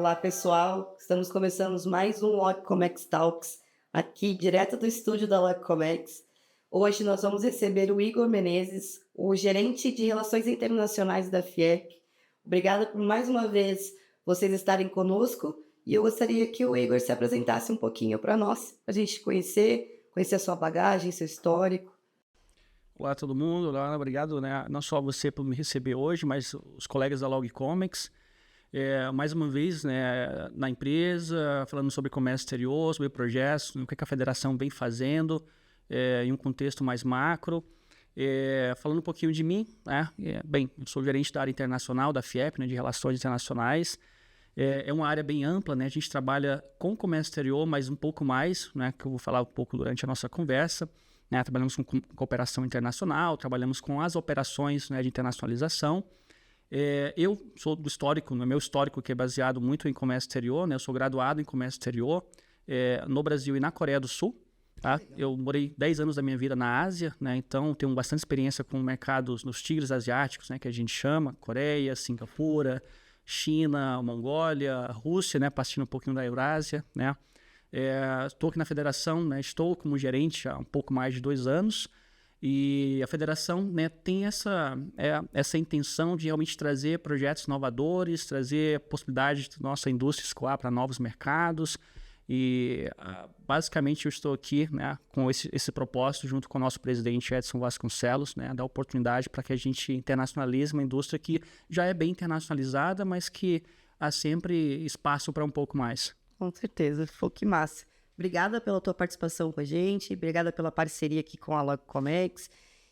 Olá, pessoal. Estamos começando mais um LogComex Talks, aqui direto do estúdio da LogComex. Hoje nós vamos receber o Igor Menezes, o gerente de Relações Internacionais da FIEP. Obrigada por mais uma vez vocês estarem conosco e eu gostaria que o Igor se apresentasse um pouquinho para nós, para a gente conhecer a sua bagagem, seu histórico. Olá todo mundo, olá, obrigado, né? Não só você por me receber hoje, mas os colegas da LogComex. Mais uma vez, né, na empresa, falando sobre comércio exterior, sobre projetos, o que a federação vem fazendo, em um contexto mais macro. Falando um pouquinho de mim, né? Bem, eu sou gerente da área internacional da FIEP, né, de Relações Internacionais. É uma área bem ampla, né? A gente trabalha com comércio exterior, mas um pouco mais, né, que eu vou falar um pouco durante a nossa conversa. Né? Trabalhamos com cooperação internacional, trabalhamos com as operações, né, de internacionalização. Eu sou do histórico, no meu histórico, que é baseado muito em comércio exterior, né? Eu sou graduado em comércio exterior no Brasil e na Coreia do Sul. Tá? Eu morei 10 anos da minha vida na Ásia, né? Então tenho bastante experiência com mercados nos tigres asiáticos, né, que a gente chama, Coreia, Singapura, China, Mongólia, Rússia, né, partindo um pouquinho da Eurásia, né? Estou aqui na federação, né, estou como gerente há um pouco mais de 2 anos e a federação, né, tem essa intenção de realmente trazer projetos inovadores, trazer possibilidades de nossa indústria escoar para novos mercados e basicamente eu estou aqui, né, com esse propósito junto com o nosso presidente Edson Vasconcelos, né, dar oportunidade para que a gente internacionalize uma indústria que já é bem internacionalizada, mas que há sempre espaço para um pouco mais. Com certeza, foi que massa. Obrigada pela tua participação com a gente, obrigada pela parceria aqui com a LogComex.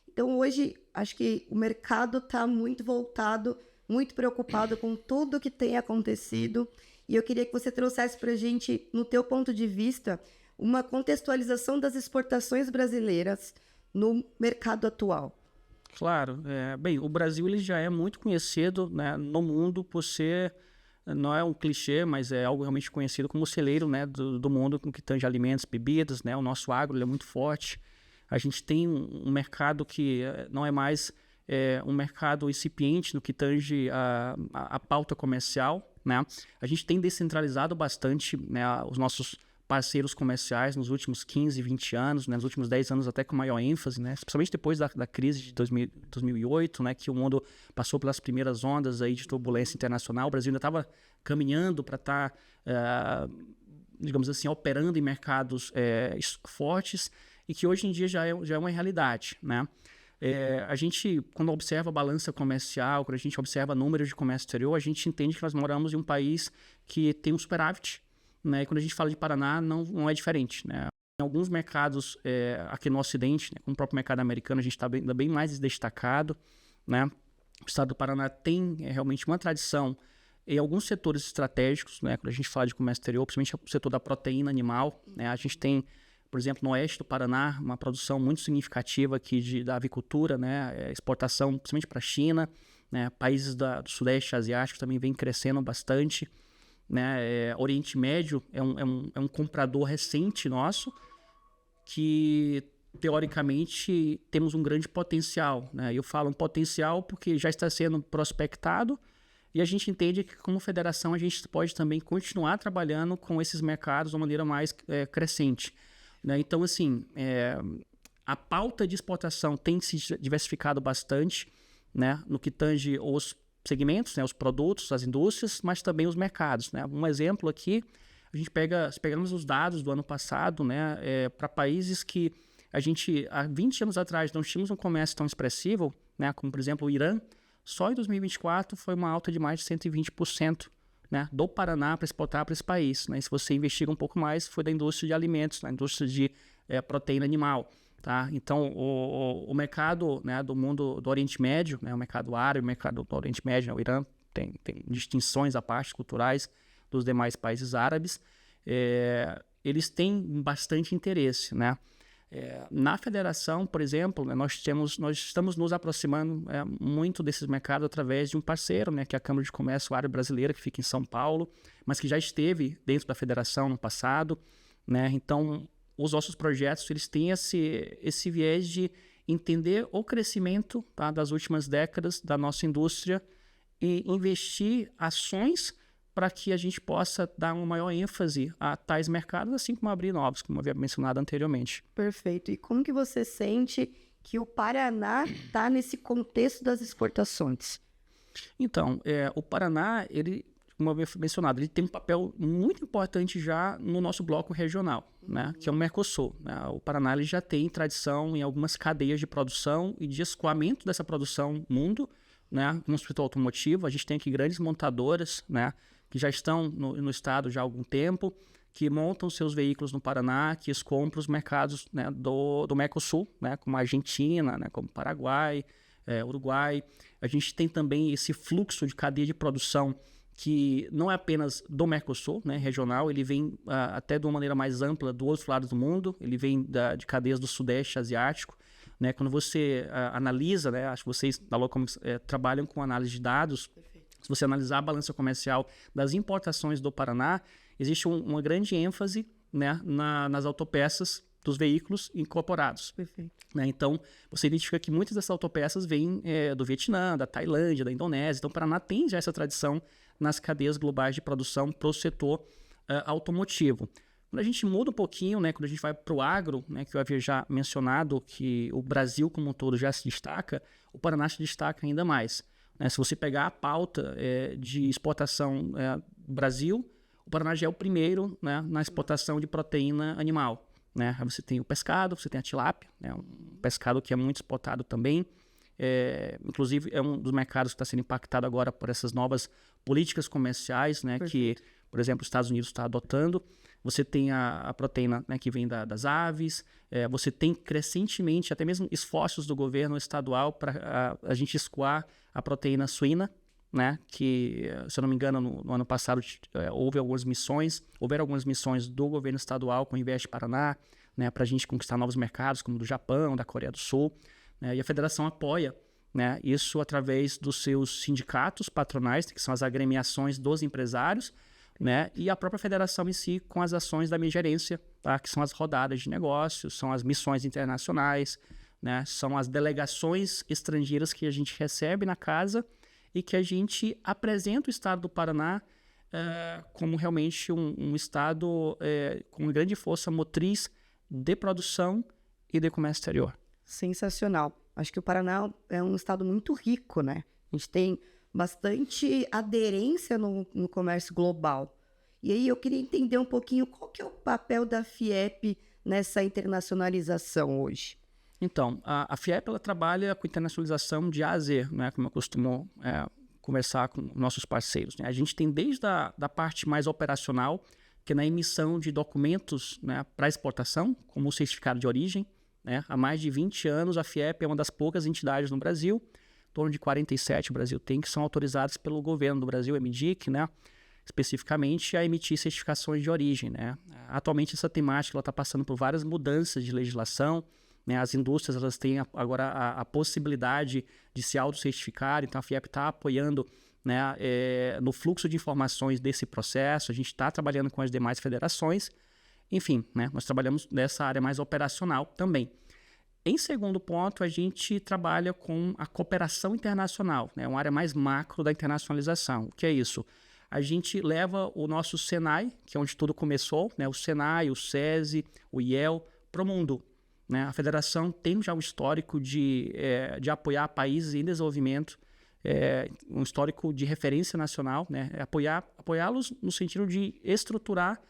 Então, hoje, acho que o mercado está muito voltado, muito preocupado com tudo que tem acontecido. E eu queria que você trouxesse para a gente, no teu ponto de vista, uma contextualização das exportações brasileiras no mercado atual. Claro. Bem, o Brasil ele já é muito conhecido, né, no mundo por ser... Não é um clichê, mas é algo realmente conhecido como o celeiro, né, do mundo com que tange alimentos, bebidas, né? O nosso agro ele é muito forte. A gente tem um mercado que não é mais um mercado incipiente no que tange a pauta comercial, né? A gente tem descentralizado bastante, né, os nossos parceiros comerciais nos últimos 15, 20 anos, né, nos últimos 10 anos até com maior ênfase, né, especialmente depois da crise de 2008, né, que o mundo passou pelas primeiras ondas aí de turbulência internacional. O Brasil ainda estava caminhando para estar, digamos assim, operando em mercados fortes e que hoje em dia já é uma realidade, né? A gente, quando observa a balança comercial, quando a gente observa números de comércio exterior, a gente entende que nós moramos em um país que tem um superávit, né? E quando a gente fala de Paraná, não é diferente, né? Em alguns mercados aqui no Ocidente, né, como o próprio mercado americano, a gente está ainda bem mais destacado, né? O estado do Paraná tem realmente uma tradição em alguns setores estratégicos, né? Quando a gente fala de comércio exterior, principalmente o setor da proteína animal, né? A gente tem, por exemplo, no oeste do Paraná, uma produção muito significativa aqui da avicultura, né? Exportação principalmente para a China, né? Países do Sudeste Asiático também vem crescendo bastante, né? Oriente Médio é um comprador recente nosso que, teoricamente, temos um grande potencial, né? Eu falo um potencial porque já está sendo prospectado e a gente entende que, como federação, a gente pode também continuar trabalhando com esses mercados de uma maneira mais crescente, né? Então, assim, a pauta de exportação tem se diversificado bastante, né, no que tange os segmentos, né, os produtos, as indústrias, mas também os mercados, né? Um exemplo aqui, se pegamos os dados do ano passado, né, para países que a gente, há 20 anos atrás, não tínhamos um comércio tão expressivo, né, como, por exemplo, o Irã, só em 2024 foi uma alta de mais de 120%, né, do Paraná para exportar para esse país, né? E se você investiga um pouco mais, foi da indústria de alimentos, da indústria de proteína animal. Tá? Então, o mercado, né, do mundo do Oriente Médio, né, o mercado árabe, o mercado do Oriente Médio, né, o Irã tem distinções à parte culturais dos demais países árabes, eles têm bastante interesse, né? Na federação, por exemplo, né, nós estamos nos aproximando muito desses mercados através de um parceiro, né, que é a Câmara de Comércio Árabe Brasileira, que fica em São Paulo, mas que já esteve dentro da federação no passado, né? Então, os nossos projetos eles têm esse viés de entender o crescimento, tá, das últimas décadas da nossa indústria e investir ações para que a gente possa dar uma maior ênfase a tais mercados, assim como abrir novos, como eu havia mencionado anteriormente. Perfeito. E como que você sente que o Paraná está nesse contexto das exportações? Então, o Paraná, ele, como eu havia mencionado, ele tem um papel muito importante já no nosso bloco regional, né, que é o Mercosul. Né? O Paraná ele já tem tradição em algumas cadeias de produção e de escoamento dessa produção no mundo, né, no setor automotivo. A gente tem aqui grandes montadoras, né, que já estão no estado já há algum tempo, que montam seus veículos no Paraná, que escoam para os mercados, né, do Mercosul, né, como a Argentina, né, como Paraguai, Uruguai. A gente tem também esse fluxo de cadeia de produção que não é apenas do Mercosul, né, regional, ele vem até de uma maneira mais ampla do outro lado do mundo, ele vem de cadeias do Sudeste Asiático. Né, quando você analisa, né, acho que vocês da Locomex trabalham com análise de dados. Perfeito. Se você analisar a balança comercial das importações do Paraná, existe uma grande ênfase, né, nas autopeças dos veículos incorporados. Perfeito. Né, então, você identifica que muitas dessas autopeças vêm do Vietnã, da Tailândia, da Indonésia. Então, o Paraná tem já essa tradição nas cadeias globais de produção para o setor automotivo. Quando a gente muda um pouquinho, né, quando a gente vai para o agro, né, que eu havia já mencionado que o Brasil como um todo já se destaca, o Paraná se destaca ainda mais. Né? Se você pegar a pauta de exportação do Brasil, o Paraná já é o primeiro, né, na exportação de proteína animal. Né? Aí você tem o pescado, você tem a tilápia, né, um pescado que é muito exportado também. Inclusive é um dos mercados que está sendo impactado agora por essas novas políticas comerciais, né, que, por exemplo, os Estados Unidos está adotando. Você tem a proteína, né, que vem das aves, você tem crescentemente até mesmo esforços do governo estadual para a gente escoar a proteína suína, né, que, se eu não me engano, no ano passado houveram algumas missões do governo estadual com o Investe Paraná, né, para a gente conquistar novos mercados, como do Japão, da Coreia do Sul, né, e a federação apoia, né, isso através dos seus sindicatos patronais, que são as agremiações dos empresários, né, e a própria federação em si com as ações da minha gerência, tá, que são as rodadas de negócios, são as missões internacionais, né, são as delegações estrangeiras que a gente recebe na casa e que a gente apresenta o estado do Paraná como realmente um estado com grande força motriz de produção e de comércio exterior. Sensacional. Acho que o Paraná é um estado muito rico, né? A gente tem bastante aderência no comércio global. E aí eu queria entender um pouquinho qual que é o papel da FIEP nessa internacionalização hoje. Então, a FIEP ela trabalha com internacionalização de A a Z, né, como eu costumo conversar com nossos parceiros. Né? A gente tem desde a parte mais operacional, que é na emissão de documentos, né, para exportação, como o certificado de origem. Né? Há mais de 20 anos, a FIEP é uma das poucas entidades no Brasil, em torno de 47 o Brasil tem, que são autorizadas pelo governo do Brasil, MDIC, né, especificamente a emitir certificações de origem. Né? Atualmente, essa temática está passando por várias mudanças de legislação. Né? As indústrias elas têm agora a possibilidade de se autocertificar, então a FIEP está apoiando, né, no fluxo de informações desse processo. A gente está trabalhando com as demais federações. Enfim, né, nós trabalhamos nessa área mais operacional também. Em segundo ponto, a gente trabalha com a cooperação internacional, né, uma área mais macro da internacionalização. O que é isso? A gente leva o nosso SENAI, que é onde tudo começou, né, o SENAI, o SESI, o IEL, para o mundo. Né? A federação tem já um histórico de apoiar países em desenvolvimento, um histórico de referência nacional, né? Apoiá-los no sentido de estruturar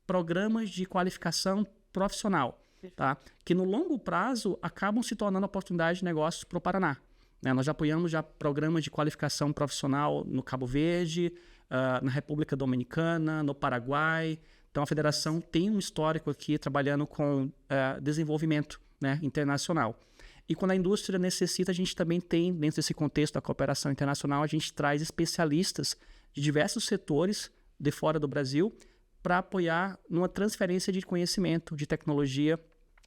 programas de qualificação profissional, tá? Que no longo prazo acabam se tornando oportunidades de negócios para o Paraná. Né? Nós já apoiamos programas de qualificação profissional no Cabo Verde, na República Dominicana, no Paraguai. Então, a federação tem um histórico aqui trabalhando com desenvolvimento, né, internacional. E quando a indústria necessita, a gente também tem, dentro desse contexto da cooperação internacional, a gente traz especialistas de diversos setores de fora do Brasil para apoiar numa transferência de conhecimento, de tecnologia.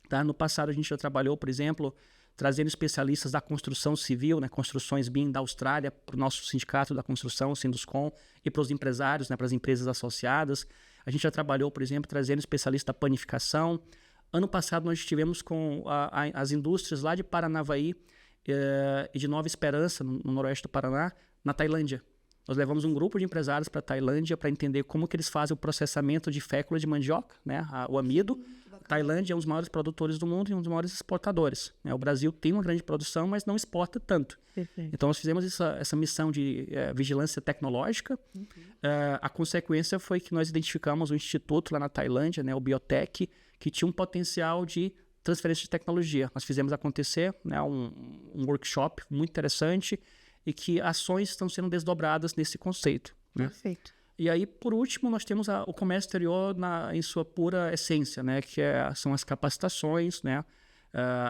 Tá? No passado, a gente já trabalhou, por exemplo, trazendo especialistas da construção civil, né, Construções BIM da Austrália, para o nosso sindicato da construção, o Sinduscom, e para os empresários, né, para as empresas associadas. A gente já trabalhou, por exemplo, trazendo especialista da panificação. Ano passado, nós estivemos com as indústrias lá de Paranavaí e de Nova Esperança, no noroeste do Paraná, na Tailândia. Nós levamos um grupo de empresários para a Tailândia para entender como que eles fazem o processamento de fécula de mandioca, né, o amido. A Tailândia é um dos maiores produtores do mundo e um dos maiores exportadores, né? O Brasil tem uma grande produção, mas não exporta tanto. Perfeito. Então, nós fizemos essa missão de vigilância tecnológica. A consequência foi que nós identificamos um instituto lá na Tailândia, né, o Biotech, que tinha um potencial de transferência de tecnologia. Nós fizemos acontecer, né, um workshop muito interessante e que ações estão sendo desdobradas nesse conceito, né? Perfeito. E aí, por último, nós temos o comércio exterior em sua pura essência, né, que são as capacitações, né,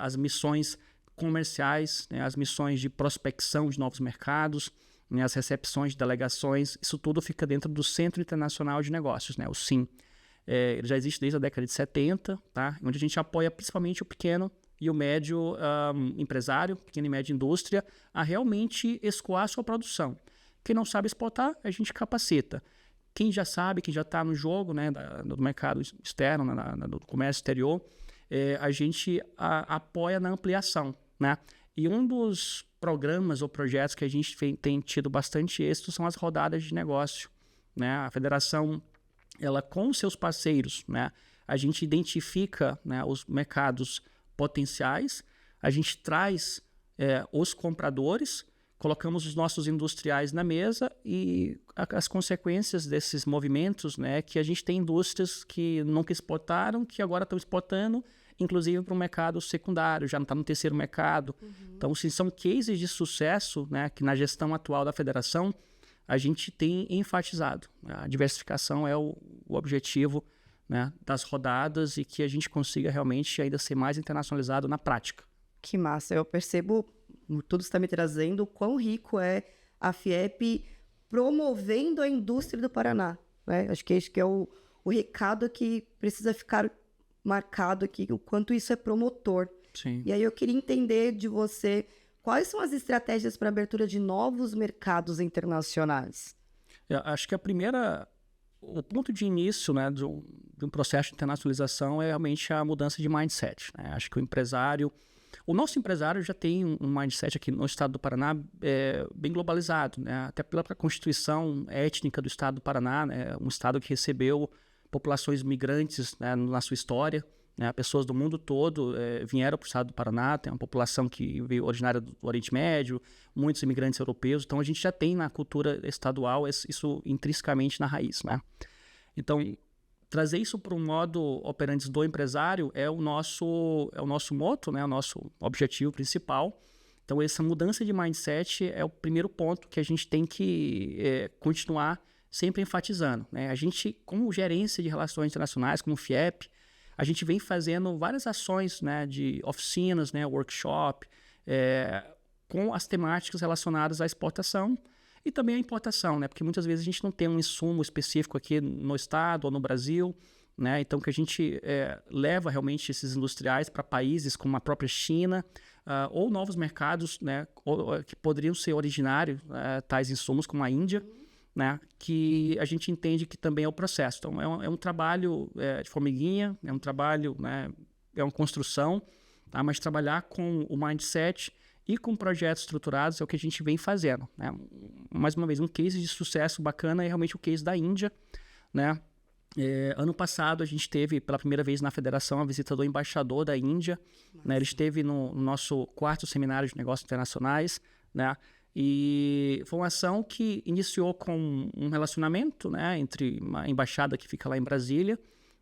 as missões comerciais, né, as missões de prospecção de novos mercados, né, as recepções de delegações. Isso tudo fica dentro do Centro Internacional de Negócios, né, o CIM. Ele já existe desde a década de 70, tá? Onde a gente apoia principalmente o pequeno e o médio empresário, pequena e média indústria, a realmente escoar a sua produção. Quem não sabe exportar, a gente capacita. Quem já sabe, quem já está no jogo, né, do mercado externo, do comércio exterior, a gente apoia na ampliação, né? E um dos programas ou projetos que a gente tem tido bastante êxito são as rodadas de negócio, né? A federação, ela com seus parceiros, né, a gente identifica, né, os mercados potenciais, a gente traz os compradores, colocamos os nossos industriais na mesa e as consequências desses movimentos, né, que a gente tem indústrias que nunca exportaram, que agora estão exportando, inclusive para o mercado secundário, já não está no terceiro mercado. Então, assim, são cases de sucesso, né, que na gestão atual da federação a gente tem enfatizado. A diversificação é o objetivo, né, das rodadas e que a gente consiga realmente ainda ser mais internacionalizado na prática. Que massa. Eu percebo, tudo está me trazendo, o quão rico é a FIEP promovendo a indústria do Paraná, né? Acho que esse que é o recado que precisa ficar marcado aqui, o quanto isso é promotor. Sim. E aí eu queria entender de você quais são as estratégias para a abertura de novos mercados internacionais. Eu acho que o ponto de início, né, de um processo de internacionalização é realmente a mudança de mindset, né? Acho que o nosso empresário já tem um mindset aqui no estado do Paraná bem globalizado, né? Até pela constituição étnica do estado do Paraná, né? Um estado que recebeu populações migrantes, né, na sua história, né? Pessoas do mundo todo vieram para o estado do Paraná, tem uma população que veio originária do Oriente Médio, muitos imigrantes europeus, então a gente já tem na cultura estadual isso intrinsecamente na raiz, né? Então, trazer isso para um modo operandi do empresário é o nosso moto, né? O nosso objetivo principal. Então, essa mudança de mindset é o primeiro ponto que a gente tem que continuar sempre enfatizando, né? A gente, como gerência de relações internacionais, como FIEP, a gente vem fazendo várias ações, né, de oficinas, né, workshop, com as temáticas relacionadas à exportação e também à importação, né? Porque muitas vezes a gente não tem um insumo específico aqui no estado ou no Brasil, né? Então que a gente leva realmente esses industriais para países como a própria China ou novos mercados, né, que poderiam ser originários, tais insumos como a Índia, né, que a gente entende que também é o processo. Então é um trabalho de formiguinha, é um trabalho, né, é uma construção, tá? Mas trabalhar com o mindset e com projetos estruturados é o que a gente vem fazendo, né? Mais uma vez, um case de sucesso bacana é realmente o case da Índia, né? Ano passado a gente teve pela primeira vez na federação a visita do embaixador da Índia, né? Ele esteve no nosso 4º seminário de negócios internacionais, né? E foi uma ação que iniciou com um relacionamento, né, entre uma embaixada que fica lá em Brasília,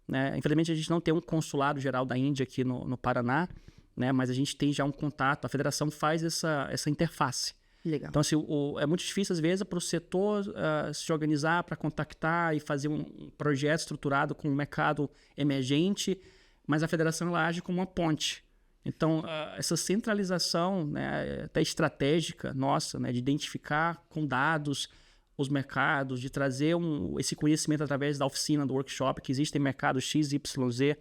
né? Infelizmente a gente não tem um consulado geral da Índia aqui no Paraná, né? Mas a gente tem já um contato, a federação faz essa interface. Legal. Então, assim, é muito difícil, às vezes, para o setor se organizar para contactar e fazer um projeto estruturado com um mercado emergente, mas a federação ela age como uma ponte. Então, essa centralização, né, até estratégica nossa, né, de identificar com dados os mercados, de trazer esse conhecimento através da oficina, do workshop, que existem mercados X, Y, Z,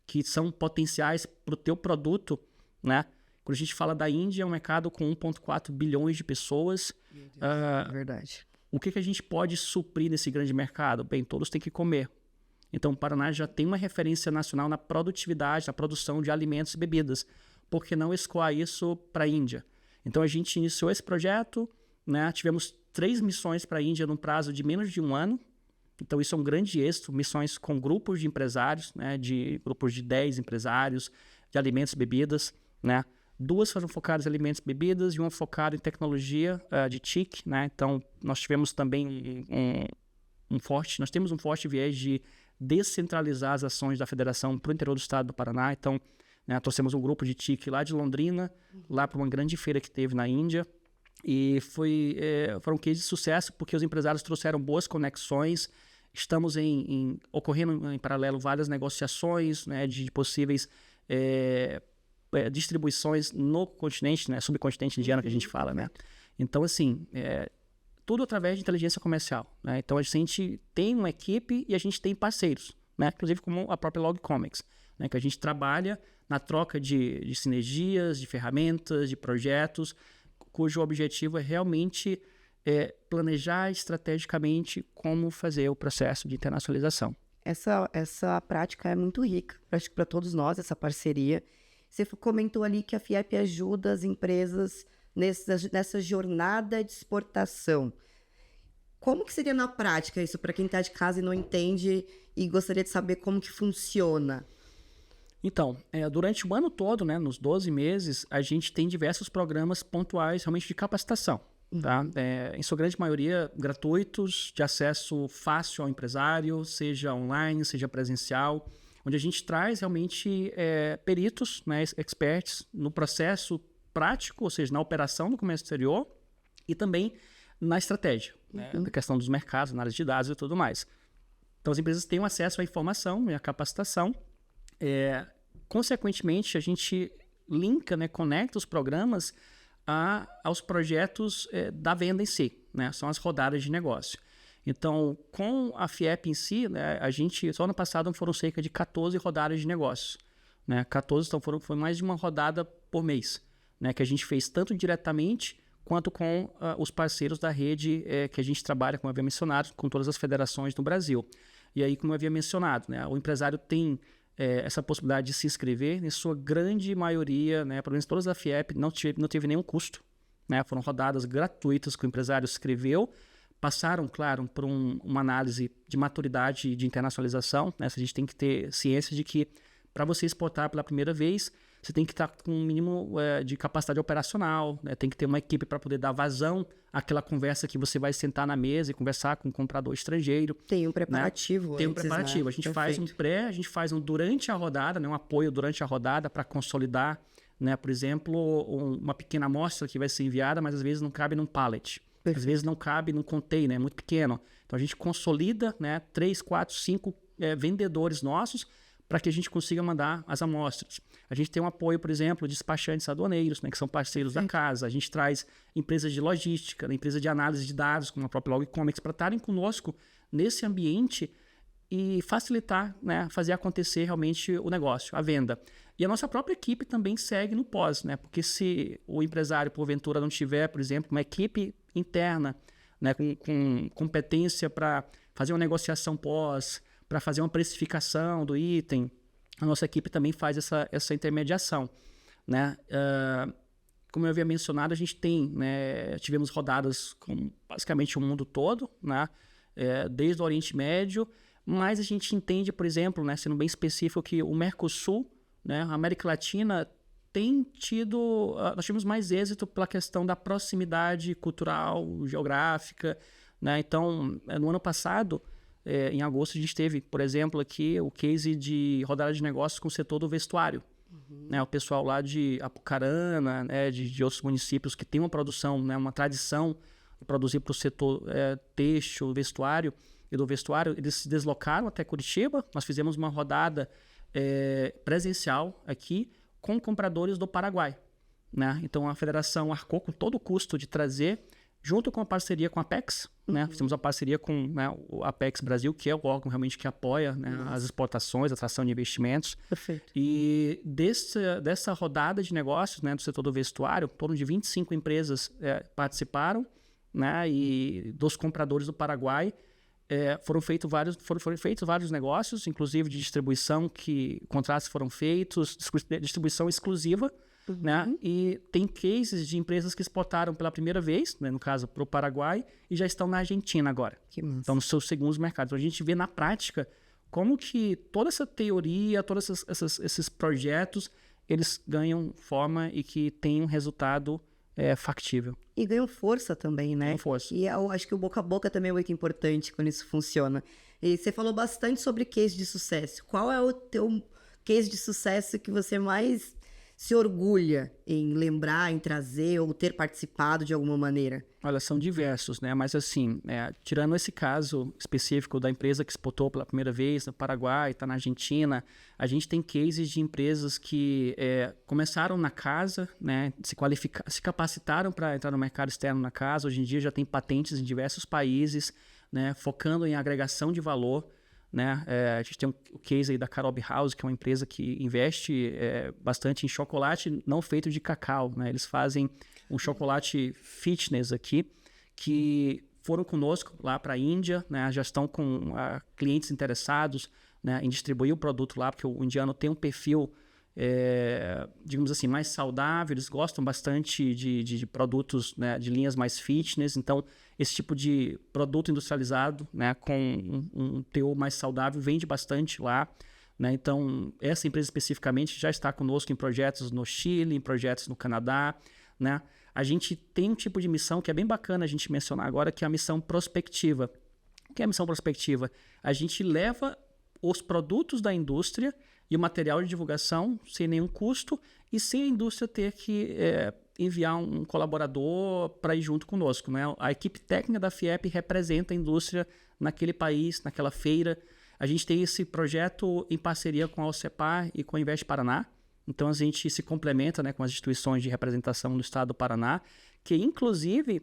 que são potenciais para o teu produto, né? Quando a gente fala da Índia, é um mercado com 1,4 bilhões de pessoas. É verdade. O que a gente pode suprir nesse grande mercado? Bem, todos têm que comer. Então, o Paraná já tem uma referência nacional na produtividade, na produção de alimentos e bebidas. Por que não escoar isso para a Índia? Então, a gente iniciou esse projeto, né? Tivemos 3 missões para a Índia num prazo de menos de 1 ano. Então, isso é um grande êxito. Missões com grupos de empresários, né, de grupos de 10 empresários, de alimentos e bebidas, né? 2 foram focadas em alimentos e bebidas e 1 focada em tecnologia de TIC, né? Então, nós tivemos também nós temos um forte viés de descentralizar as ações da federação para o interior do estado do Paraná. Então, né, trouxemos um grupo de TIC lá de Londrina, lá para uma grande feira que teve na Índia. E foram cases de sucesso porque os empresários trouxeram boas conexões. Estamos ocorrendo em paralelo várias negociações, né, de possíveis distribuições no continente, né, subcontinente indiano que a gente fala, né? Então, assim, tudo através de inteligência comercial, né? Então, a gente tem uma equipe e a gente tem parceiros, né? Inclusive como a própria Logcomex, né? Que a gente trabalha na troca de sinergias, de ferramentas, de projetos, cujo objetivo é realmente planejar estrategicamente como fazer o processo de internacionalização. Essa prática é muito rica, acho que para todos nós, essa parceria. Você comentou ali que a FIEP ajuda as empresas nessa jornada de exportação. Como que seria na prática isso, para quem está de casa e não entende e gostaria de saber como que funciona? Então, durante o ano todo, né, nos 12 meses, a gente tem diversos programas pontuais realmente de capacitação. Tá? Em sua grande maioria, gratuitos, de acesso fácil ao empresário, seja online, seja presencial, onde a gente traz realmente peritos, né, experts no processo prático, ou seja, na operação do comércio exterior e também na estratégia, né, na questão dos mercados, análise de dados e tudo mais. Então, as empresas têm acesso à informação e à capacitação. Consequentemente, a gente linka, né, conecta os programas aos projetos da venda em si, né? São as rodadas de negócio. Então, com a FIEP em si, né, a gente, só ano passado foram cerca de 14 rodadas de negócios, né? 14, então foi mais de uma rodada por mês, né, que a gente fez tanto diretamente quanto com os parceiros da rede que a gente trabalha, como eu havia mencionado, com todas as federações no Brasil. E aí, como eu havia mencionado, né, o empresário tem essa possibilidade de se inscrever, em sua grande maioria, né, pelo menos todas da FIEP, não teve nenhum custo, né, foram rodadas gratuitas que o empresário se inscreveu, passaram, claro, por uma análise de maturidade de internacionalização, né, a gente tem que ter ciência de que para você exportar pela primeira vez, você tem que estar com um mínimo de capacidade operacional, né, tem que ter uma equipe para poder dar vazão àquela conversa que você vai sentar na mesa e conversar com um comprador estrangeiro. Tem um preparativo. Né? Tem um preparativo. Né? A gente faz um pré, a gente faz um durante a rodada, né, um apoio durante a rodada para consolidar, né, por exemplo, uma pequena amostra que vai ser enviada, mas às vezes não cabe num pallet. Perfeito. Às vezes não cabe num container, é muito pequeno. Então a gente consolida, né, 3, 4, 5 vendedores nossos para que a gente consiga mandar as amostras. A gente tem um apoio, por exemplo, de despachantes aduaneiros, né, que são parceiros da casa. A gente traz empresas de logística, empresas de análise de dados, como a própria Logcomex, para estarem conosco nesse ambiente e facilitar, né, fazer acontecer realmente o negócio, a venda. E a nossa própria equipe também segue no pós, né, porque se o empresário, porventura, não tiver, por exemplo, uma equipe interna, né, com competência para fazer uma negociação pós, para fazer uma precificação do item, a nossa equipe também faz essa intermediação, né? Como eu havia mencionado, a gente tem, né, tivemos rodadas com basicamente o mundo todo, né, desde o Oriente Médio, mas a gente entende, por exemplo, né, sendo bem específico, que o Mercosul, né, a América Latina, tem tido, nós tivemos mais êxito pela questão da proximidade cultural, geográfica, né? Então, no ano passado, em agosto, a gente teve, por exemplo, aqui o case de rodada de negócios com o setor do vestuário. Né, o pessoal lá de Apucarana, né, de outros municípios que tem uma produção, né, uma tradição de produzir para o setor têxtil, vestuário e do vestuário, eles se deslocaram até Curitiba. Nós fizemos uma rodada presencial aqui com compradores do Paraguai. Né? Então, a federação arcou com todo o custo de trazer, junto com a parceria com a Apex, né? Fizemos uma parceria com, né, o Apex Brasil, que é o órgão realmente que apoia, né, as exportações, a atração de investimentos. Perfeito. E dessa rodada de negócios, né, do setor do vestuário, em torno de 25 empresas participaram, né, e dos compradores do Paraguai foram feitos vários negócios, inclusive de distribuição, que contratos foram feitos, distribuição exclusiva, né? E tem cases de empresas que exportaram pela primeira vez, né, no caso para o Paraguai, e já estão na Argentina agora. Que massa. Estão nos seus segundos mercados. Então a gente vê na prática como que toda essa teoria, todos esses projetos, eles ganham forma e que tem um resultado factível. E ganham força também, né? Ganham força. E eu acho que o boca a boca também é muito importante quando isso funciona. E você falou bastante sobre case de sucesso. Qual é o teu case de sucesso que você mais se orgulha em lembrar, em trazer ou ter participado de alguma maneira? Olha, são diversos, né? Mas assim, tirando esse caso específico da empresa que exportou pela primeira vez no Paraguai, está na Argentina, a gente tem cases de empresas que começaram na casa, né? Se capacitaram para entrar no mercado externo na casa. Hoje em dia já tem patentes em diversos países, né? Focando em agregação de valor. Né? A gente tem o case aí da Carob House, que é uma empresa que investe bastante em chocolate não feito de cacau. Né? Eles fazem um chocolate fitness aqui, que foram conosco lá para a Índia, né? Já estão com clientes interessados, né, em distribuir o produto lá, porque o indiano tem um perfil, digamos assim, mais saudável, eles gostam bastante de produtos, né, de linhas mais fitness, então esse tipo de produto industrializado, né, com um teor mais saudável vende bastante lá, né? Então essa empresa especificamente já está conosco em projetos no Chile, em projetos no Canadá, né? A gente tem um tipo de missão que é bem bacana a gente mencionar agora, que é a missão prospectiva. O que é a missão prospectiva? A gente leva os produtos da indústria e o material de divulgação sem nenhum custo e sem a indústria ter que enviar um colaborador para ir junto conosco, né? A equipe técnica da FIEP representa a indústria naquele país, naquela feira. A gente tem esse projeto em parceria com a OCEPAR e com a Invest Paraná. Então a gente se complementa, né, com as instituições de representação do estado do Paraná, que inclusive,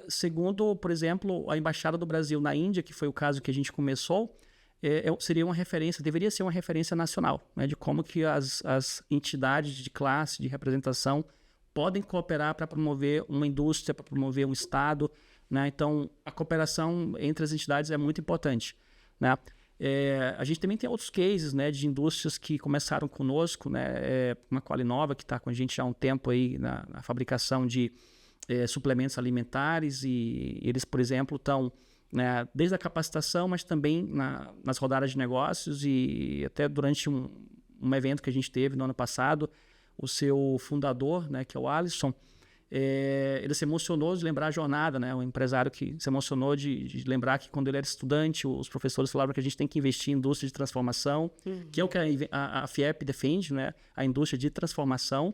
segundo, por exemplo, a Embaixada do Brasil na Índia, que foi o caso que a gente começou, seria uma referência, deveria ser uma referência nacional, né, de como que as entidades de classe, de representação, podem cooperar para promover uma indústria, para promover um estado, né? Então, a cooperação entre as entidades é muito importante, né? A gente também tem outros cases, né, de indústrias que começaram conosco, né? Uma Qualinova que está com a gente já há um tempo aí na fabricação de suplementos alimentares e eles, por exemplo, estão, né, desde a capacitação, mas também nas rodadas de negócios e até durante um evento que a gente teve no ano passado, o seu fundador, né, que é o Alisson, ele se emocionou de lembrar a jornada, né? Um empresário que se emocionou de lembrar que quando ele era estudante, os professores falavam que a gente tem que investir em indústria de transformação, que é o que a FIEP defende, né? A indústria de transformação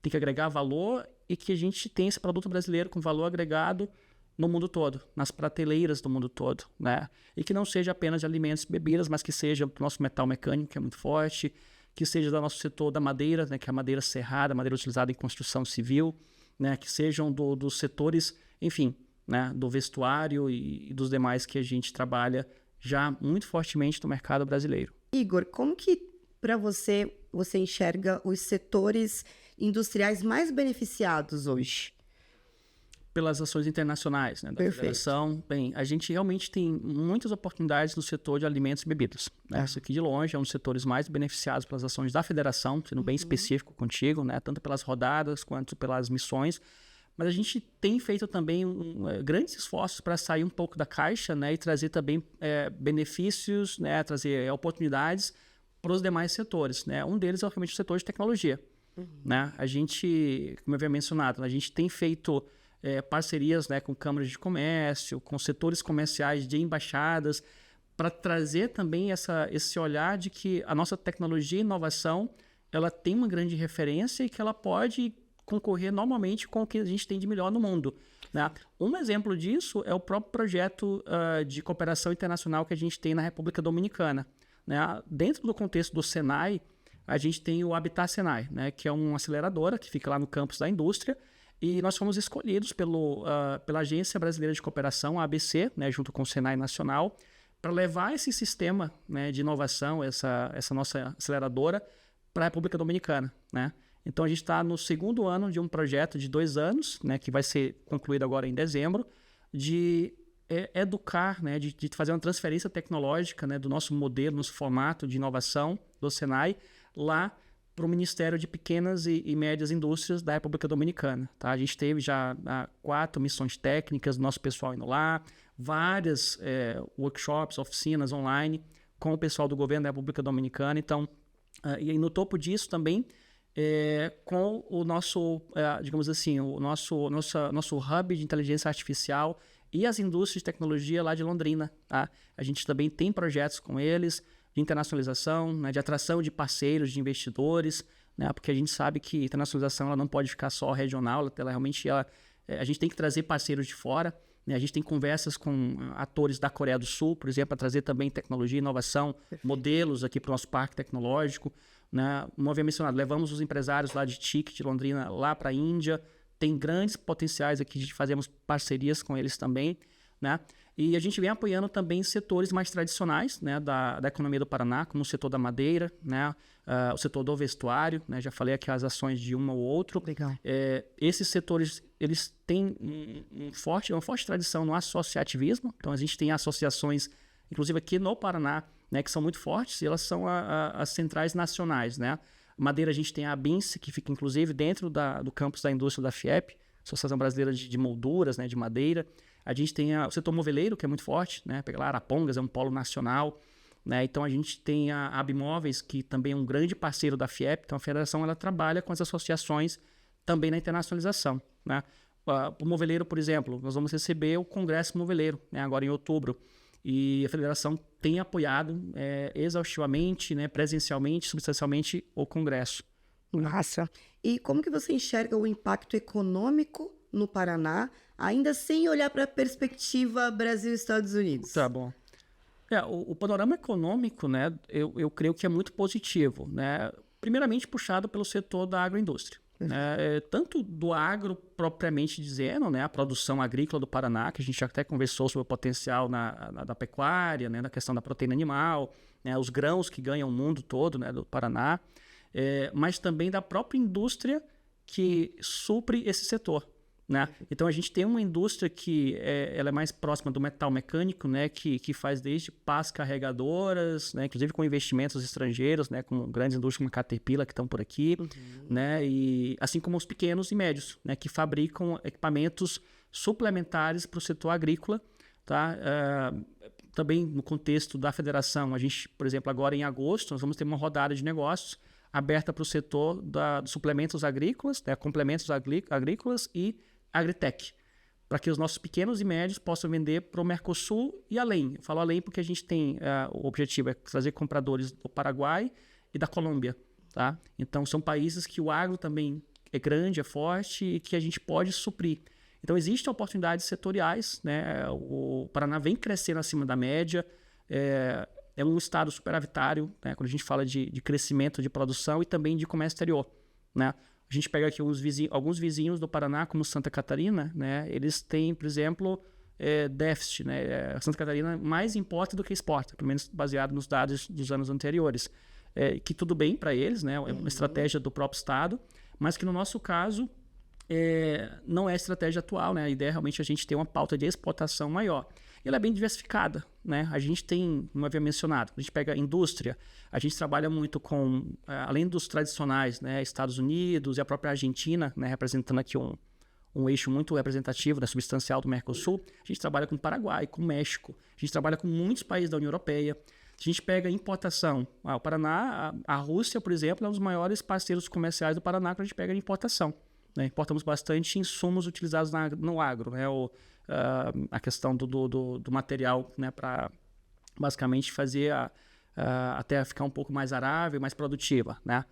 tem que agregar valor e que a gente tem esse produto brasileiro com valor agregado no mundo todo, nas prateleiras do mundo todo, né? E que não seja apenas de alimentos e bebidas, mas que seja do nosso metal mecânico, que é muito forte, que seja do nosso setor da madeira, né? Que é a madeira serrada, a madeira utilizada em construção civil, né, que sejam dos setores, enfim, né, do vestuário e dos demais que a gente trabalha já muito fortemente no mercado brasileiro. Igor, como que para você enxerga os setores industriais mais beneficiados hoje? Pelas ações internacionais, né, da Federação. Bem, a gente realmente tem muitas oportunidades no setor de alimentos e bebidas, né? Isso aqui de longe é um dos setores mais beneficiados pelas ações da Federação, sendo bem específico contigo, né? Tanto pelas rodadas quanto pelas missões. Mas a gente tem feito também grandes esforços para sair um pouco da caixa, né? E trazer também benefícios, né? Trazer oportunidades para os demais setores, né? Um deles é realmente o setor de tecnologia, né? A gente, como eu havia mencionado, a gente tem feito parcerias, né, com câmaras de comércio, com setores comerciais de embaixadas, para trazer também esse olhar de que a nossa tecnologia e inovação ela tem uma grande referência e que ela pode concorrer normalmente com o que a gente tem de melhor no mundo, né? Um exemplo disso é o próprio projeto de cooperação internacional que a gente tem na República Dominicana, né? Dentro do contexto do Senai, a gente tem o Habitat Senai, né, que é uma aceleradora que fica lá no campus da indústria. E nós fomos escolhidos pela Agência Brasileira de Cooperação, a ABC, né, junto com o Senai Nacional, para levar esse sistema, né, de inovação, essa nossa aceleradora, para a República Dominicana, né? Então, a gente está no segundo ano de um projeto de 2 anos, né, que vai ser concluído agora em dezembro, de educar, né, de fazer uma transferência tecnológica, né, do nosso modelo, nosso formato de inovação do Senai, lá para o Ministério de Pequenas e Médias Indústrias da República Dominicana. Tá? A gente teve já 4 missões técnicas, nosso pessoal indo lá, várias workshops, oficinas online com o pessoal do governo da República Dominicana. Então, e no topo disso também, com o nosso, digamos assim, o nosso hub de inteligência artificial e as indústrias de tecnologia lá de Londrina. Tá? A gente também tem projetos com eles de internacionalização, né, de atração de parceiros, de investidores, né, porque a gente sabe que a internacionalização ela não pode ficar só regional, ela realmente a gente tem que trazer parceiros de fora, né, a gente tem conversas com atores da Coreia do Sul, por exemplo, para trazer também tecnologia e inovação, modelos aqui para o nosso parque tecnológico. Né, como eu havia mencionado, levamos os empresários lá de TIC, de Londrina, lá para a Índia, tem grandes potenciais aqui de fazermos parcerias com eles também, né? E a gente vem apoiando também setores mais tradicionais, né, da economia do Paraná, como o setor da madeira, né, o setor do vestuário, né, já falei aqui as ações de um ou outro. Legal. Esses setores, eles têm uma forte tradição no associativismo, então a gente tem associações, inclusive aqui no Paraná, né, que são muito fortes, e elas são as centrais nacionais. Né? Madeira, a gente tem a ABINSE, que fica inclusive dentro do campus da indústria da FIEP, Associação Brasileira de Molduras, né, de madeira. A gente tem o setor moveleiro, que é muito forte, né? Pega lá, Arapongas é um polo nacional, né? Então a gente tem a Abimóveis, que também é um grande parceiro da FIEP. Então a federação ela trabalha com as associações também na internacionalização, né? O moveleiro, por exemplo, nós vamos receber o Congresso Moveleiro, né? Agora em outubro. E a federação tem apoiado exaustivamente, né? Presencialmente, substancialmente o Congresso. Nossa. E como que você enxerga o impacto econômico no Paraná, ainda sem olhar para a perspectiva Brasil e Estados Unidos? Tá bom. O panorama econômico, né, eu creio que é muito positivo, né? Primeiramente puxado pelo setor da agroindústria. Né? Tanto do agro propriamente dizendo, né, a produção agrícola do Paraná, que a gente já até conversou sobre o potencial da pecuária, né, na questão da proteína animal, né, os grãos que ganham o mundo todo, né, do Paraná, mas também da própria indústria que supre esse setor. Né? Então a gente tem uma indústria que ela é mais próxima do metal mecânico, né? que faz desde pás carregadoras, né? Inclusive com investimentos estrangeiros, né? Com grandes indústrias como a Caterpillar que estão por aqui, né? E assim como os pequenos e médios, né? Que fabricam equipamentos suplementares para o setor agrícola. Tá? Também no contexto da federação, a gente, por exemplo, agora em agosto, nós vamos ter uma rodada de negócios aberta para o setor dos suplementos agrícolas, né? Complementos agrícolas e Agritech, para que os nossos pequenos e médios possam vender para o Mercosul e além. Eu falo além porque a gente tem o objetivo é trazer compradores do Paraguai e da Colômbia. Tá? Então, são países que o agro também é grande, é forte e que a gente pode suprir. Então, existem oportunidades setoriais. Né? O Paraná vem crescendo acima da média, é um estado superavitário, né? Quando a gente fala de crescimento de produção e também de comércio exterior. Né? A gente pega aqui alguns vizinhos do Paraná, como Santa Catarina, né? Eles têm, por exemplo, déficit. Né? Santa Catarina mais importa do que exporta, pelo menos baseado nos dados dos anos anteriores. Que tudo bem para eles, né? É uma estratégia do próprio estado, mas que no nosso caso não é a estratégia atual. Né? A ideia é realmente a gente ter uma pauta de exportação maior. E ela é bem diversificada. Né? A gente tem, como eu havia mencionado, a gente pega a indústria, a gente trabalha muito com, além dos tradicionais, né, Estados Unidos e a própria Argentina, né, representando aqui um eixo muito representativo, né, substancial do Mercosul. A gente trabalha com o Paraguai, com o México, a gente trabalha com muitos países da União Europeia. A gente pega importação. O Paraná, a Rússia, por exemplo, é um dos maiores parceiros comerciais do Paraná quando a gente pega importação. Né? Importamos bastante insumos utilizados no agro, né? A questão do material, né? Para basicamente fazer até ficar um pouco mais arável, mais produtiva. Né?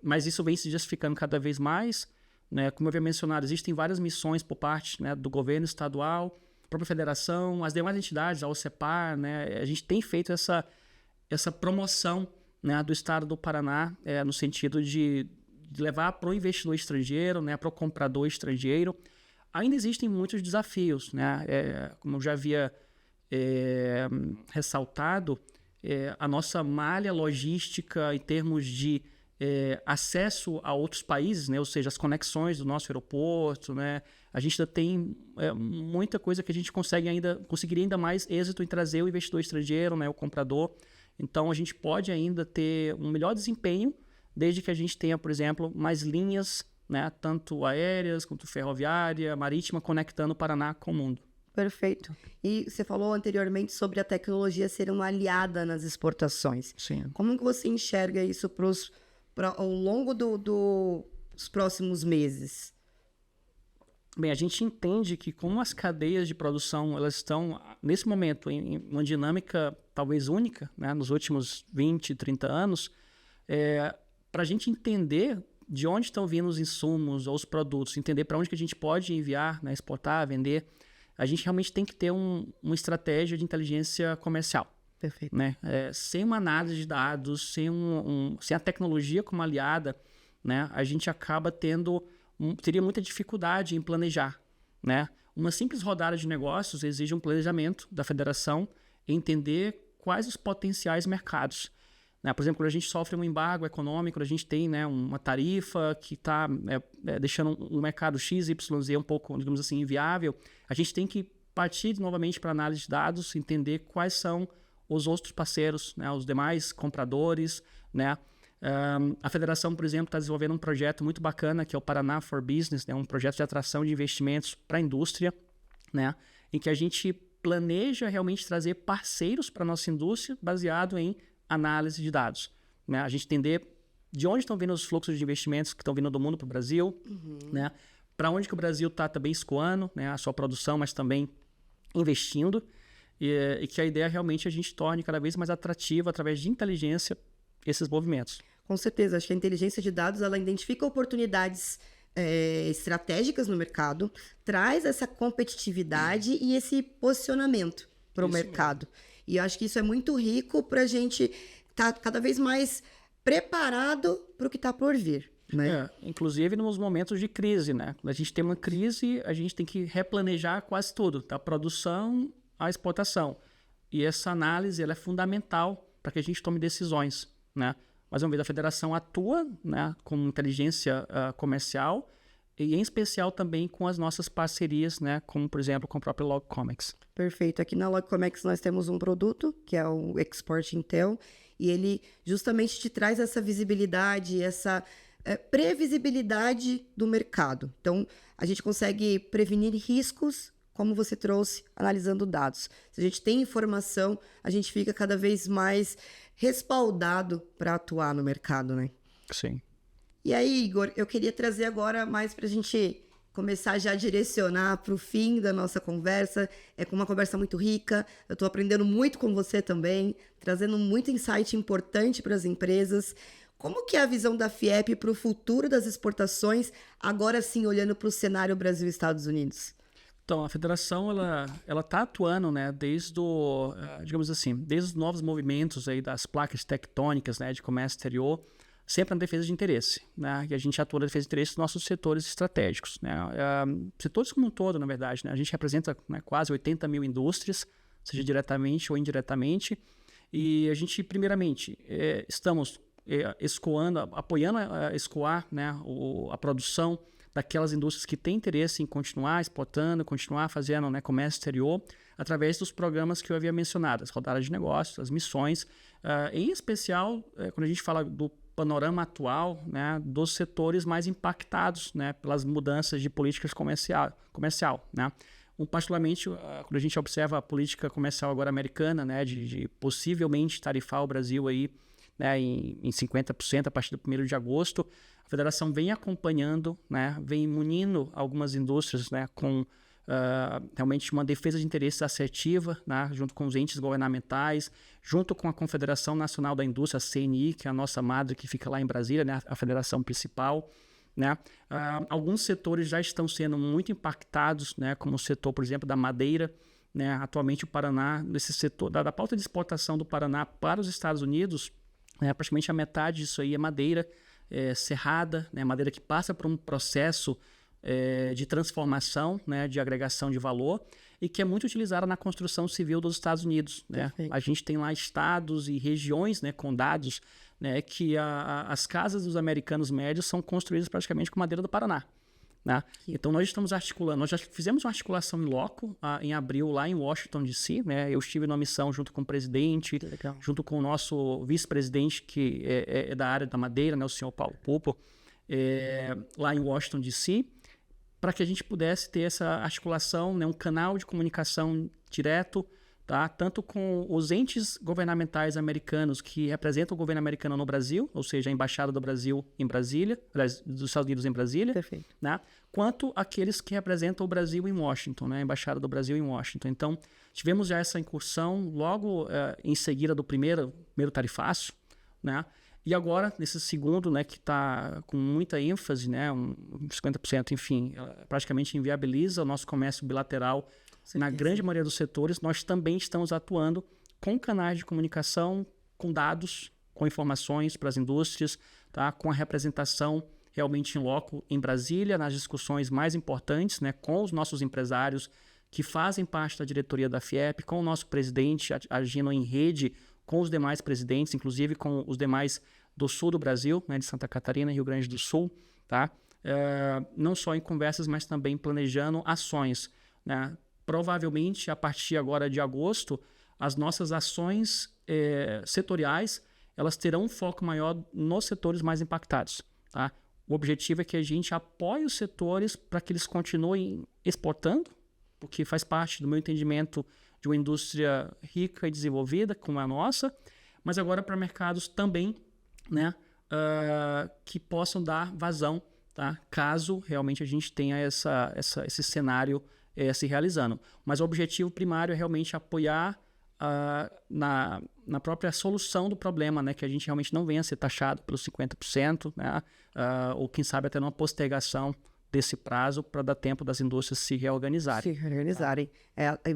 Mas isso vem se justificando cada vez mais. Né? Como eu havia mencionado, existem várias missões por parte, né, do governo estadual, a própria federação, as demais entidades, a OCEPAR. Né? A gente tem feito essa promoção, né, do estado do Paraná, no sentido de levar para o investidor estrangeiro, né, para o comprador estrangeiro. Ainda existem muitos desafios. Né? Como eu já havia ressaltado, a nossa malha logística em termos de acesso a outros países, né? Ou seja, as conexões do nosso aeroporto, né? A gente ainda tem muita coisa que a gente conseguiria ainda mais êxito em trazer o investidor estrangeiro, né? O comprador. Então, a gente pode ainda ter um melhor desempenho, desde que a gente tenha, por exemplo, mais linhas, né, tanto aéreas quanto ferroviária, marítima, conectando o Paraná com o mundo. Perfeito. E você falou anteriormente sobre a tecnologia ser uma aliada nas exportações. Sim. Como que você enxerga isso ao longo dos próximos meses? Bem, a gente entende que como as cadeias de produção elas estão, nesse momento, em uma dinâmica talvez única, né, nos últimos 20, 30 anos, para a gente entender de onde estão vindo os insumos ou os produtos, entender para onde que a gente pode enviar, né, exportar, vender, a gente realmente tem que ter uma estratégia de inteligência comercial. Perfeito. Né? Sem uma análise de dados, sem a tecnologia como aliada, né, a gente acaba teria muita dificuldade em planejar. Né? Uma simples rodada de negócios exige um planejamento da federação, entender quais os potenciais mercados. Né? Por exemplo, quando a gente sofre um embargo econômico, a gente tem, né, uma tarifa que está deixando um mercado X, Y, Z um pouco, digamos assim, inviável, a gente tem que partir novamente para análise de dados, entender quais são os outros parceiros, né, os demais compradores, né? A federação, por exemplo, está desenvolvendo um projeto muito bacana, que é o Paraná for Business, né, um projeto de atração de investimentos para a indústria, né, em que a gente planeja realmente trazer parceiros para a nossa indústria baseado em análise de dados. Né? A gente entender de onde estão vindo os fluxos de investimentos que estão vindo do mundo para o Brasil, né? Para onde que o Brasil está também escoando, né, a sua produção, mas também investindo, e que a ideia realmente a gente torne cada vez mais atrativa através de inteligência esses movimentos. Com certeza, acho que a inteligência de dados ela identifica oportunidades estratégicas no mercado, traz essa competitividade e esse posicionamento para o mercado. Mesmo. E eu acho que isso é muito rico para a gente estar cada vez mais preparado para o que está por vir. Né? Inclusive nos momentos de crise, né? Quando a gente tem uma crise, a gente tem que replanejar quase tudo, da produção à exportação. E essa análise ela é fundamental para que a gente tome decisões. Né? Mais uma vez, a federação atua, né, com inteligência comercial e, em especial, também com as nossas parcerias, né, como, por exemplo, com o próprio Logcomex. Perfeito. Aqui na Logcomex nós temos um produto, que é o Export Intel, e ele justamente te traz essa visibilidade, essa previsibilidade do mercado. Então, a gente consegue prevenir riscos, como você trouxe, analisando dados. Se a gente tem informação, a gente fica cada vez mais respaldado para atuar no mercado, né? Sim. E aí, Igor, eu queria trazer agora mais para a gente começar já a direcionar para o fim da nossa conversa. É uma conversa muito rica, eu estou aprendendo muito com você também, trazendo muito insight importante para as empresas. Como que é a visão da FIEP para o futuro das exportações, agora sim olhando para o cenário Brasil e Estados Unidos? Então, a federação ela está atuando, né, desde digamos assim, desde os novos movimentos aí das placas tectônicas, né, de comércio exterior, sempre na defesa de interesse, né, e a gente atua na defesa de interesse dos nossos setores estratégicos, né, setores como um todo, na verdade, né, a gente representa, né, quase 80 mil indústrias, seja diretamente ou indiretamente, e a gente, primeiramente, estamos apoiando a escoar, né, a produção daquelas indústrias que têm interesse em continuar exportando, continuar fazendo, né, comércio exterior, através dos programas que eu havia mencionado, as rodadas de negócios, as missões, em especial, quando a gente fala do panorama atual, né, dos setores mais impactados, né, pelas mudanças de políticas comercial, né? Particularmente, quando a gente observa a política comercial agora americana, né, de possivelmente tarifar o Brasil aí, né, em 50% a partir do 1º de agosto, a federação vem acompanhando, né, vem munindo algumas indústrias, né, com realmente uma defesa de interesses assertiva, né, junto com os entes governamentais, junto com a Confederação Nacional da Indústria, a CNI, que é a nossa madre que fica lá em Brasília, né, a federação principal. Né? Alguns setores já estão sendo muito impactados, né, como o setor, por exemplo, da madeira. Né? Atualmente o Paraná, nesse setor da pauta de exportação do Paraná para os Estados Unidos, praticamente a metade disso aí é madeira serrada, né? Madeira que passa por um processo de transformação, né, de agregação de valor, e que é muito utilizada na construção civil dos Estados Unidos. Né? A gente tem lá estados e regiões, né, condados, né, que as casas dos americanos médios são construídas praticamente com madeira do Paraná. né? Então, nós estamos articulando, nós já fizemos uma articulação em loco em abril lá em Washington, D.C., né? Eu estive numa missão junto com o presidente, junto com o nosso vice-presidente, que é da área da madeira, né? O senhor Paulo Pupo, lá em Washington, D.C., para que a gente pudesse ter essa articulação, né? Um canal de comunicação direto, tá? Tanto com os entes governamentais americanos que representam o governo americano no Brasil, ou seja, a Embaixada do Brasil em Brasília, dos Estados Unidos em Brasília, né? Quanto aqueles que representam o Brasil em Washington, né? A Embaixada do Brasil em Washington. Então, tivemos já essa incursão logo em seguida do primeiro tarifácio, né? E agora, nesse segundo, né, que está com muita ênfase, né, 50%, enfim, praticamente inviabiliza o nosso comércio bilateral. Na grande maioria dos setores, nós também estamos atuando com canais de comunicação, com dados, com informações para as indústrias, tá? Com a representação realmente em loco em Brasília, nas discussões mais importantes, né? Com os nossos empresários que fazem parte da diretoria da FIEP, com o nosso presidente agindo em rede com os demais presidentes, inclusive com os demais do sul do Brasil, né? De Santa Catarina e Rio Grande do Sul, tá? Não só em conversas, mas também planejando ações, né? Provavelmente, a partir agora de agosto, as nossas ações setoriais, elas terão um foco maior nos setores mais impactados, tá? O objetivo é que a gente apoie os setores para que eles continuem exportando, porque faz parte do meu entendimento de uma indústria rica e desenvolvida, como a nossa, mas agora para mercados também, né, que possam dar vazão, tá? Caso realmente a gente tenha esse cenário se realizando. Mas o objetivo primário é realmente apoiar na própria solução do problema, né? Que a gente realmente não venha a ser taxado pelos 50%, né? Ou quem sabe até numa postergação desse prazo para dar tempo das indústrias se reorganizarem. Se reorganizarem.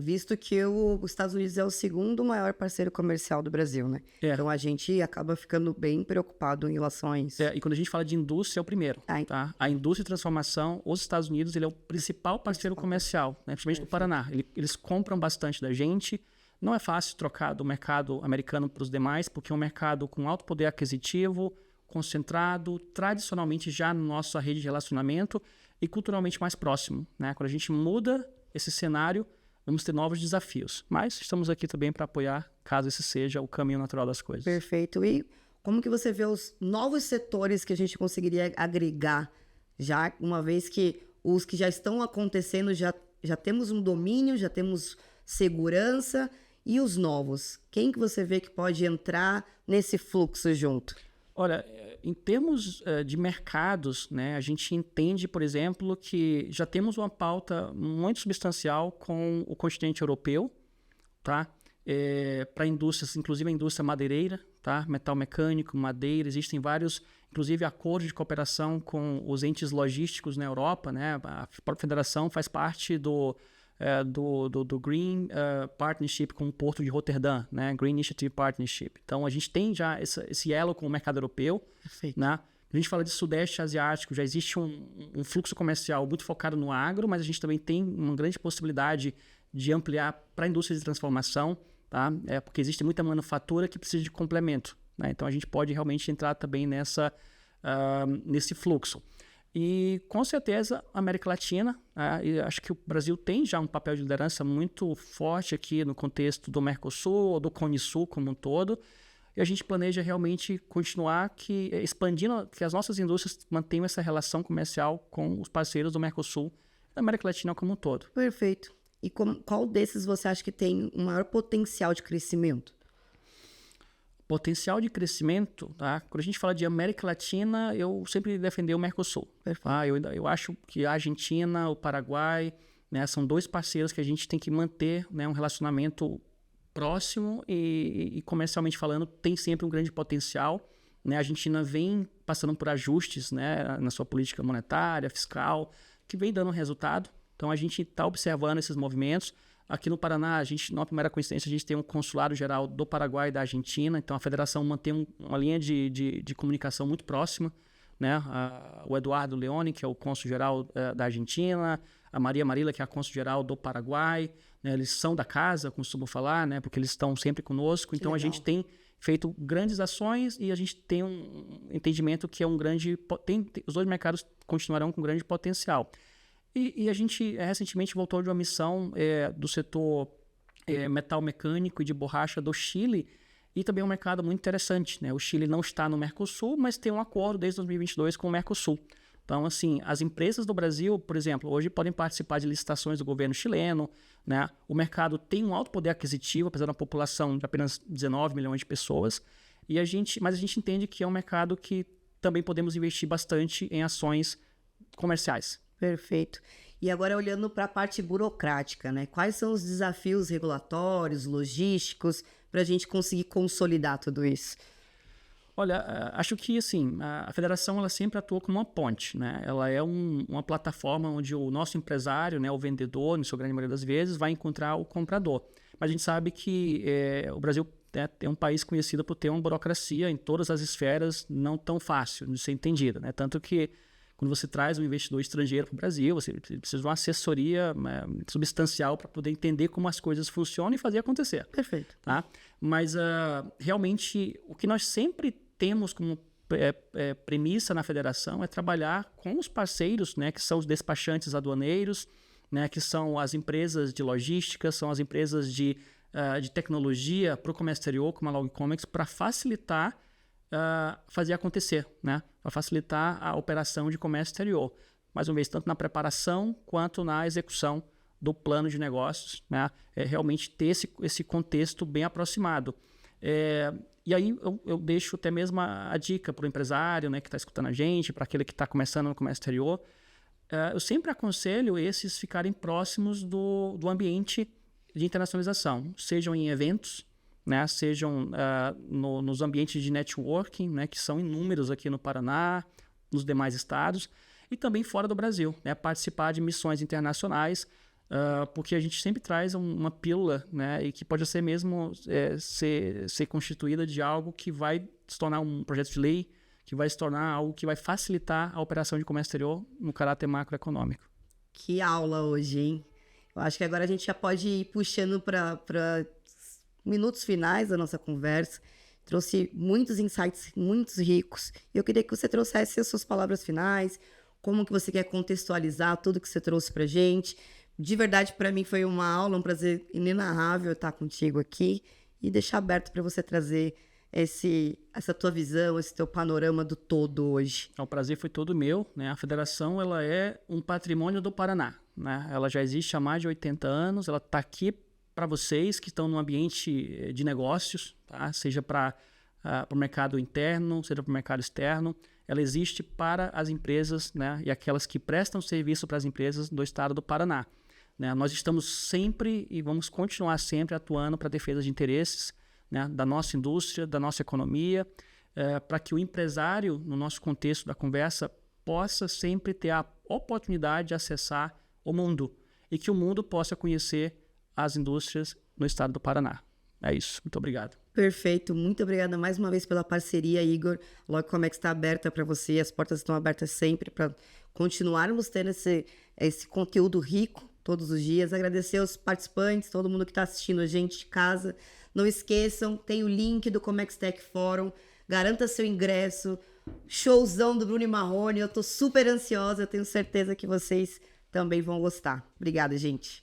Visto que os Estados Unidos é o segundo maior parceiro comercial do Brasil, né? Então a gente acaba ficando bem preocupado em relação a isso. E quando a gente fala de indústria, é o primeiro. Tá? A indústria de transformação, os Estados Unidos, ele é o principal parceiro comercial, né? Principalmente do Paraná. Eles compram bastante da gente. Não é fácil trocar do mercado americano para os demais, porque é um mercado com alto poder aquisitivo, concentrado, tradicionalmente já na nossa rede de relacionamento e culturalmente mais próximo, né? Quando a gente muda esse cenário, vamos ter novos desafios. Mas estamos aqui também para apoiar, caso esse seja o caminho natural das coisas. Perfeito. E como que você vê os novos setores que a gente conseguiria agregar, já uma vez que os que já estão acontecendo, já temos um domínio, já temos segurança, e os novos? Quem que você vê que pode entrar nesse fluxo junto? Olha, em termos de mercados, né, a gente entende, por exemplo, que já temos uma pauta muito substancial com o continente europeu, tá? Para indústrias, inclusive a indústria madeireira, tá? Metal mecânico, madeira, existem vários, inclusive acordos de cooperação com os entes logísticos na Europa, né? A própria federação faz parte do Green Partnership com o Porto de Roterdã, né? Green Initiative Partnership. Então, a gente tem já esse elo com o mercado europeu. Perfeito. Né? A gente fala de Sudeste Asiático, já existe um fluxo comercial muito focado no agro, mas a gente também tem uma grande possibilidade de ampliar para a indústria de transformação, tá? Porque existe muita manufatura que precisa de complemento, né? Então, a gente pode realmente entrar também nesse fluxo. E, com certeza, a América Latina, e acho que o Brasil tem já um papel de liderança muito forte aqui no contexto do Mercosul ou do Cone Sul como um todo, e a gente planeja realmente continuar expandindo, que as nossas indústrias mantenham essa relação comercial com os parceiros do Mercosul e da América Latina como um todo. Perfeito. E qual desses você acha que tem um maior potencial de crescimento? Potencial de crescimento, tá? Quando a gente fala de América Latina, eu sempre defendi o Mercosul. Tá? Eu acho que a Argentina, o Paraguai, né, são dois parceiros que a gente tem que manter, né, um relacionamento próximo e comercialmente falando, tem sempre um grande potencial, né? A Argentina vem passando por ajustes, né, na sua política monetária, fiscal, que vem dando resultado. Então, a gente está observando esses movimentos. Aqui no Paraná, a gente, na primeira coincidência, a gente tem um consulado geral do Paraguai e da Argentina, então a federação mantém uma linha de comunicação muito próxima, né? O Eduardo Leone, que é o cônsul geral da Argentina, a Maria Marila, que é a cônsul geral do Paraguai, né? Eles são da casa, costumo falar, né? Porque eles estão sempre conosco, então a gente tem feito grandes ações e a gente tem um entendimento que é um grande... os dois mercados continuarão com grande potencial. E a gente recentemente voltou de uma missão do setor metal mecânico e de borracha do Chile, e também é um mercado muito interessante, né? O Chile não está no Mercosul, mas tem um acordo desde 2022 com o Mercosul. Então, assim, as empresas do Brasil, por exemplo, hoje podem participar de licitações do governo chileno, né? O mercado tem um alto poder aquisitivo, apesar da população de apenas 19 milhões de pessoas, mas a gente entende que é um mercado que também podemos investir bastante em ações comerciais. Perfeito. E agora olhando para a parte burocrática, né? Quais são os desafios regulatórios, logísticos, para a gente conseguir consolidar tudo isso? Olha, acho que assim, a federação ela sempre atuou como uma ponte, né? Ela é uma plataforma onde o nosso empresário, né, o vendedor, na sua grande maioria das vezes, vai encontrar o comprador. Mas a gente sabe que o Brasil é um país conhecido por ter uma burocracia em todas as esferas não tão fácil de ser entendida, né? Tanto que quando você traz um investidor estrangeiro para o Brasil, você precisa de uma assessoria substancial para poder entender como as coisas funcionam e fazer acontecer. Perfeito. Tá? Mas realmente o que nós sempre temos como premissa na federação é trabalhar com os parceiros, né, que são os despachantes aduaneiros, né, que são as empresas de logística, são as empresas de tecnologia para o comércio exterior, como a Logcomex, para facilitar fazer acontecer, né? Para facilitar a operação de comércio exterior. Mais uma vez, tanto na preparação quanto na execução do plano de negócios, né? Realmente ter esse contexto bem aproximado. E aí eu deixo até mesmo a dica para o empresário, né, que está escutando a gente, para aquele que está começando no comércio exterior. Eu sempre aconselho esses ficarem próximos do ambiente de internacionalização, sejam em eventos, né, sejam nos ambientes de networking, né, que são inúmeros aqui no Paraná, nos demais estados, e também fora do Brasil, né, participar de missões internacionais, porque a gente sempre traz uma pílula, né, e que pode ser mesmo ser constituída de algo que vai se tornar um projeto de lei, que vai se tornar algo que vai facilitar a operação de comércio exterior no caráter macroeconômico. Que aula hoje, hein? Eu acho que agora a gente já pode ir puxando para minutos finais da nossa conversa. Trouxe muitos insights, muitos ricos. Eu queria que você trouxesse as suas palavras finais, como que você quer contextualizar tudo que você trouxe pra gente. De verdade, para mim foi uma aula, um prazer inenarrável estar contigo aqui e deixar aberto para você trazer essa tua visão, esse teu panorama do todo hoje. O prazer foi todo meu, né? A federação ela é um patrimônio do Paraná, né? Ela já existe há mais de 80 anos, ela está aqui para vocês que estão no ambiente de negócios, tá? Seja para o mercado interno, seja para o mercado externo, ela existe para as empresas, né? E aquelas que prestam serviço para as empresas do estado do Paraná, né? Nós estamos sempre e vamos continuar sempre atuando para a defesa de interesses, né, da nossa indústria, da nossa economia, para que o empresário, no nosso contexto da conversa, possa sempre ter a oportunidade de acessar o mundo e que o mundo possa conhecer as indústrias no estado do Paraná. É isso. Muito obrigado. Perfeito. Muito obrigada mais uma vez pela parceria, Igor. A Logcomex está aberta para você. As portas estão abertas sempre para continuarmos tendo esse conteúdo rico todos os dias. Agradecer aos participantes, todo mundo que está assistindo a gente de casa. Não esqueçam, tem o link do Comex Tech Forum. Garanta seu ingresso. Showzão do Bruno e Marrone. Eu estou super ansiosa. Eu tenho certeza que vocês também vão gostar. Obrigada, gente.